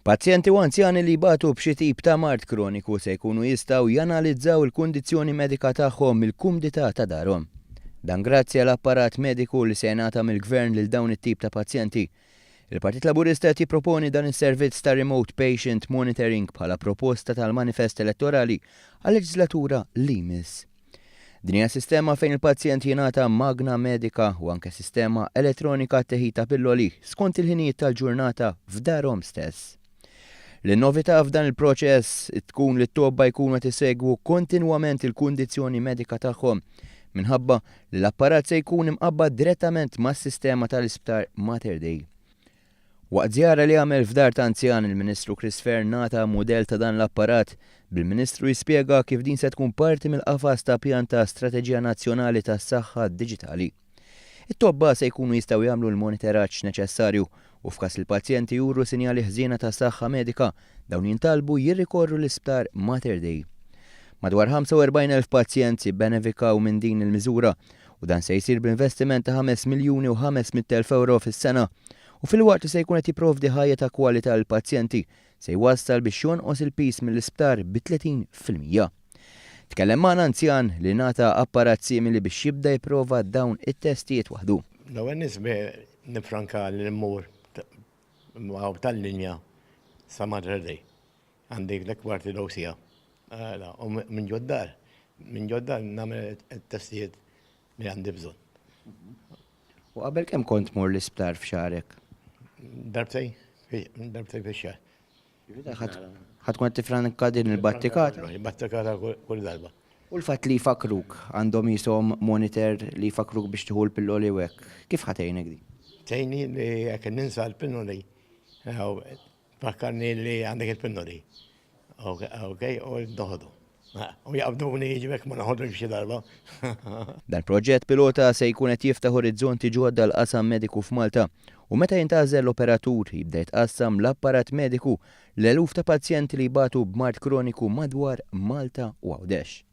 Pazjenti u anzjani li jbatu b'xi tip ta' mart kroniku se jkunu jistgħu janalizzaw il-kundizzjoni medika tagħhom mill-kumdità ta' darhom. Dan grazzi għal apparat mediku li se jingħata mill-Gvern lil dawn it-tip ta' pazjenti. Il-Partit Laburista qed jipproponi dan is-servizz ta' remote patient monitoring bħala proposta tal-manifest elettorali għal-leġislatura li jmiss. Din hija sistema fejn il-pazjent jingħata magna medika u anke sistema elettronika t-teħid ta' pilloli skont il-ħinijiet tal-ġurnata f'darhom stess. L-novità f'dan il-proċess tkun li t-tobba jkunu qed isegwu kontinwament il-kundizzjoni medika tagħhom minħabba li l-apparat se jkun imqabbad direttament mas-sistema tal-Ipstar Mater Dei. Waqt żjara li għamel f'dar ta' anzjan il-Ministru nata mudell ta' dan l-apparat, bil-Ministru jispjega kif din se tkun parti mill-qafas ta' pjan ta' Strateġija Nazzjonali tas-Sahha Diġitali. It-tobba se jkunu jistgħu jagħmlu l-monitoraġġ neċessarju u f'każ il-pazjenti juru sinjali ħżiena ta' saħħa medika dawn jintalbu jirrikorru l-Ipstar Mater Dei. Madwar 45,000 pazjent jibbenefikaw minn din il-miżura u dan se jsir b'investiment ta' 5,500,000 euro fis-sena u fil-waqt se jkun qed jipprovdi ħajja ta' kwalità għall pazjenti se jwassal biex jonqos il-piż mill-Ipstar b'30%. Tkellem ma' anzjan li nata apparat simili biex jibda jipprova dawn it-testijiet waħdu. L-ewwel nisbe nifranka l-immur tal-linja sa Mater Dei. Għandik l-ekbar tilowsija. U minn ġoddar nagħmel it-testijiet li għandi bżonn. U qabel kemm kont mur l-Ipstar f'xarek? Darbtej fix-xahar. Ħadd kont tifranka din il-battikata? Il-battikata kull darba. U l-fatt li jfakruk għandhom jisom monitor li jfakruk biex tieħu l-pilloli u hekk. Kif ħatejnek di? Tejni li jekk ninsa l-pinnoli. Fakkarni li għandek il-pinnoli. Okay, u doħdu. U jaqbduni jiġibek ma naħodru xi darba. Dan proġett pilota se jkun qed jiftaħ orizzonti ġodda l-qasam mediku f'Malta u meta jintażel l-operatur jibda jitqassam l-apparat mediku l-eluf ta' pazjenti li jbatu b'mart kroniku madwar Malta u Għawdex.